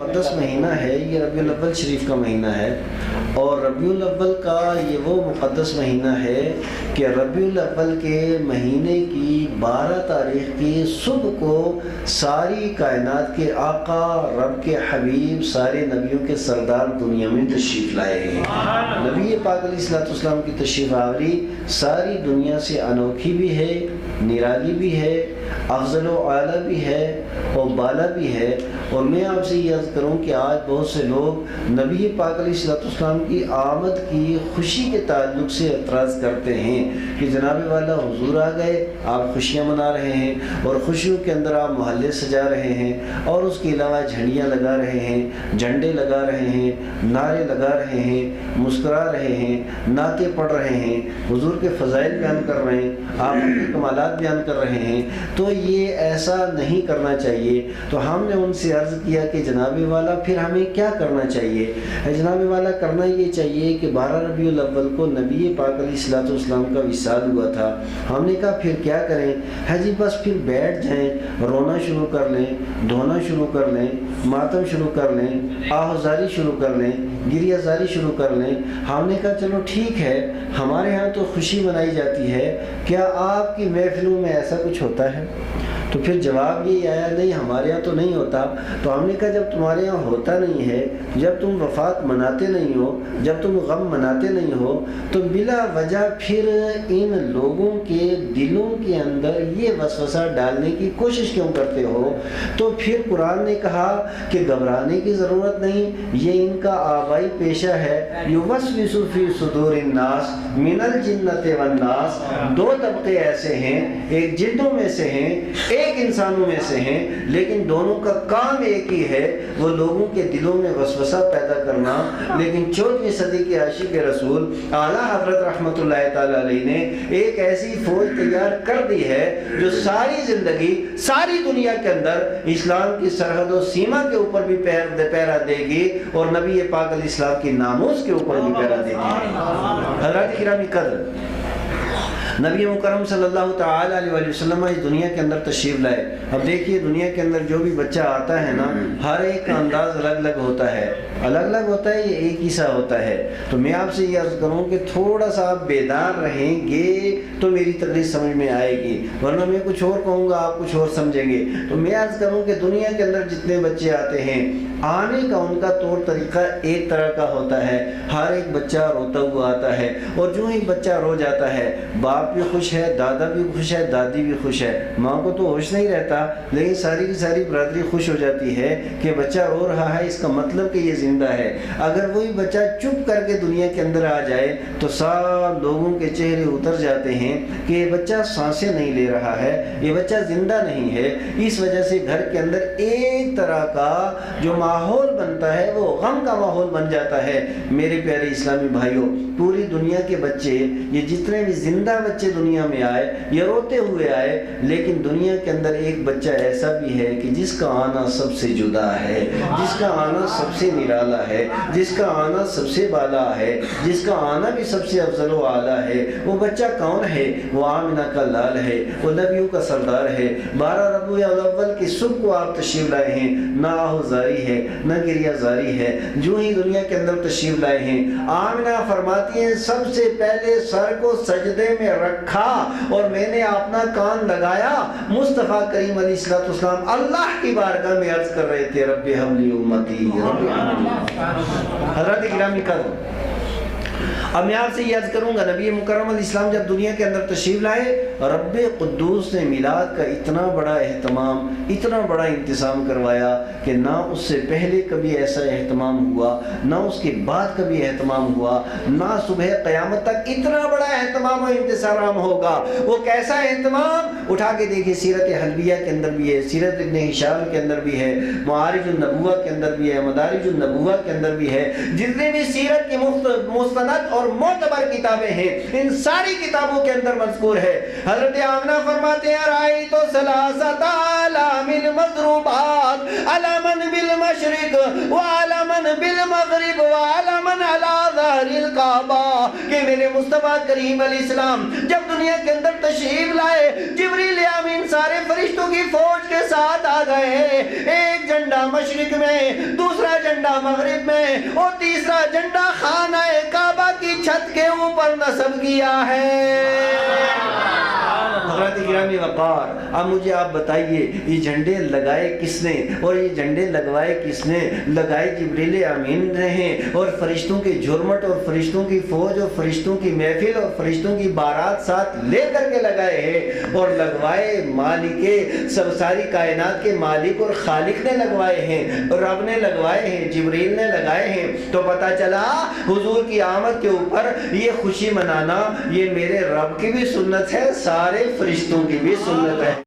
مقدس مہینہ ہے، یہ ربیع الاول شریف کا مہینہ ہے، اور ربیع الاول کا یہ وہ مقدس مہینہ ہے کہ ربیع الاول کے مہینے کی 12 تاریخ کی صبح کو ساری کائنات کے آقا، رب کے حبیب، سارے نبیوں کے سردار دنیا میں تشریف لائے ہیں۔ نبی پاک علیہ السلام کی تشریف آوری ساری دنیا سے انوکھی بھی ہے، نرالی بھی ہے، افضل و اعلیٰ بھی ہے اور بالا بھی ہے۔ اور میں آپ سے یہ عرض کروں کہ آج بہت سے لوگ نبی پاک علیہ السلام کی آمد کی خوشی کے تعلق سے اعتراض کرتے ہیں کہ جناب والا حضور آ گئے، آپ خوشیاں منا رہے ہیں اور خوشیوں کے اندر آپ محلے سجا رہے ہیں، اور اس کے علاوہ جھنڈیاں لگا رہے ہیں، جھنڈے لگا رہے ہیں، نعرے لگا رہے ہیں، مسکرا رہے ہیں، نعتیں پڑھ رہے ہیں، حضور کے فضائل بیان کر رہے ہیں، آپ کے کمالات بیان کر رہے ہیں۔ تو یہ ایسا نہیں کرنا چاہیے۔ تو ہم نے ان سے عرض کیا کہ جناب والا پھر ہمیں کیا کرنا چاہیے؟ جناب والا کرنا یہ چاہیے کہ 12 ربیع الاول کو نبی پاک علیہ السلام کا وصال ہوا تھا۔ ہم نے کہا پھر کیا کریں؟ ہے جی بس پھر بیٹھ جائیں، رونا شروع کر لیں، دھونا شروع کر لیں، ماتم شروع کر لیں، آہزاری شروع کر لیں، گریہ زاری شروع کر لیں۔ ہم نے کہا چلو ٹھیک ہے، ہمارے ہاں تو خوشی منائی جاتی ہے، کیا آپ کی محفلوں میں ایسا کچھ ہوتا ہے؟ تو پھر جواب یہ آیا نہیں ہمارے ہاں تو نہیں ہوتا۔ تو ہم نے کہا جب تمہارے ہاں ہوتا نہیں ہے، جب تم وفات مناتے نہیں ہو، جب تم غم مناتے نہیں ہو، تو بلا وجہ پھر ان لوگوں کے دلوں کے اندر یہ وسوسہ ڈالنے کی کوشش کیوں کرتے ہو؟ تو پھر قرآن نے کہا کہ گھبرانے کی ضرورت نہیں، یہ ان کا آبائی پیشہ ہے۔ یوسوس فی صدور الناس من الجنۃ والناس، دو طبقے ایسے ہیں، ایک جنوں میں سے ہیں، ایک انسانوں میں سے ہیں، لیکن دونوں کا کام ایک ہی ہے، وہ لوگوں کے دلوں میں وسوسہ پیدا کرنا۔ لیکن 14ویں صدی کے عاشق رسول اعلیٰ حضرت رحمۃ اللہ تعالی علیہ نے ایک ایسی فوج تیار کر دی ہے جو ساری زندگی ساری دنیا کے اندر اسلام کی سرحد و سیما کے اوپر بھی پہرا دے گی، اور نبی پاک علیہ السلام کی ناموس کے اوپر بھی پہرا دے گی۔ حضرات کرام قدر، نبی مکرم صلی اللہ تعالی علیہ وسلم اس دنیا کے اندر تشریف لائے۔ اب دیکھیے دنیا کے اندر جو بھی بچہ آتا ہے نا، ہر ایک کا انداز الگ الگ ہوتا ہے، الگ الگ ہوتا ہے، یہ ایک ہی سا ہوتا ہے۔ تو میں آپ سے یہ عرض کروں کہ تھوڑا سا آپ بیدار رہیں گے تو میری تقریر سمجھ میں آئے گی، ورنہ میں کچھ اور کہوں گا آپ کچھ اور سمجھیں گے۔ تو میں عرض کروں کہ دنیا کے اندر جتنے بچے آتے ہیں، آنے کا ان کا طور طریقہ ایک طرح کا ہوتا ہے۔ ہر ایک بچہ روتا ہوا آتا ہے، اور جو ہی بچہ رو جاتا ہے، باپ بھی خوش ہے، دادا بھی خوش ہے، دادی بھی خوش ہے، ماں کو تو ہوش نہیں رہتا، لیکن ساری کی ساری برادری خوش ہو جاتی ہے کہ بچہ رو رہا ہے، اس کا مطلب کہ یہ زندہ ہے۔ اگر وہی بچہ چپ کر کے دنیا کے اندر آ جائے تو سب لوگوں کے چہرے اتر جاتے ہیں کہ یہ بچہ سانسیں نہیں لے رہا ہے، یہ بچہ زندہ نہیں ہے۔ اس وجہ سے گھر کے اندر ایک طرح کا جو ماحول بنتا ہے وہ غم کا ماحول بن جاتا ہے۔ میرے پیارے اسلامی بھائیوں، پوری دنیا کے بچے، یہ جتنے بھی زندہ بچے دنیا میں آئے، یہ روتے ہوئے آئے، لیکن دنیا کے اندر ایک بچہ ایسا بھی ہے کہ جس کا آنا سب سے جدا ہے، جس کا آنا سب سے نرالا ہے، جس کا آنا سب سے بالا ہے، جس کا آنا بھی سب سے افضل و اعلیٰ ہے۔ وہ بچہ کون ہے؟ وہ آمنہ کا لال ہے، وہ نبیوں کا سردار ہے۔ 12 ربیع الاول کی صبح کو آپ تشریف لائے ہیں، نہ آہوزاری ہے نہ گریہ زاری ہے، جو ہی دنیا کے اندر تشریف لائے ہیں۔ آمنہ فرماتی ہیں سب سے پہلے سر کو سجدے میں رکھا اور میں نے اپنا کان لگایا، مصطفیٰ کریم علیہ السلام اللہ کی بارگاہ میں عرض کر رہے تھے رب ہب لی امتی رب حضرات گرامی قدر۔ اب میں آپ سے یہ عرض کروں گا، نبی مکرم علیہ السلام جب دنیا کے اندر تشریف لائے، رب قدوس نے میلاد کا اتنا بڑا اہتمام، اتنا بڑا انتظام کروایا کہ نہ اس سے پہلے کبھی ایسا اہتمام ہوا، نہ اس کے بعد کبھی اہتمام ہوا، نہ صبح قیامت تک اتنا بڑا اہتمام و انتظام ہوگا۔ وہ کیسا اہتمام؟ اٹھا کے دیکھیں، سیرت حلبیہ کے اندر بھی ہے، سیرت ابن ہشام کے اندر بھی ہے، معارج النبوہ کے اندر بھی ہے، مدارج النبوہ کے اندر بھی ہے۔ جتنے بھی سیرت کی مستند اور معتبر کتابیں ہیں، ان ساری کتابوں کے اندر مذکور ہے۔ حضرت آمنہ فرماتے ہیں رأیت ثلاثۃ آلام مضروبات، علما بالمشرق وعلما بالمغرب وعلما علی ظہر الکعبہ، کہ میرے مصطفیٰ کریم علیہ السلام جب دنیا کے اندر تشریف لائے، جبریل امین سارے فرشتوں کی فوج کے ساتھ آ گئے. ایک جھنڈا مشرق میں، دوسرا جھنڈا مغرب میں، اور تیسرا جھنڈا خانہ کعبہ کی چھت کے اوپر نصب کیا ہے. حضرات گرامی وقار، اب مجھے آپ بتائیے یہ جھنڈے لگائے کس نے اور یہ جھنڈے لگوائے کس نے؟ لگائے جبریل امین نے ہیں، اور فرشتوں کے جھرمٹ اور فرشتوں کی فوج اور فرشتوں کی محفل اور فرشتوں کی بارات ساتھ لے کر کے لگائے ہیں، اور لگوائے مالک سب ساری کائنات کے مالک اور خالق نے لگوائے ہیں، رب نے لگوائے ہیں، جبریل نے لگائے ہیں. تو پتہ چلا حضور کی آمد کے اوپر یہ خوشی منانا یہ میرے رب کی بھی سنت ہے، سارے فرشتوں کی بھی سنت ہے.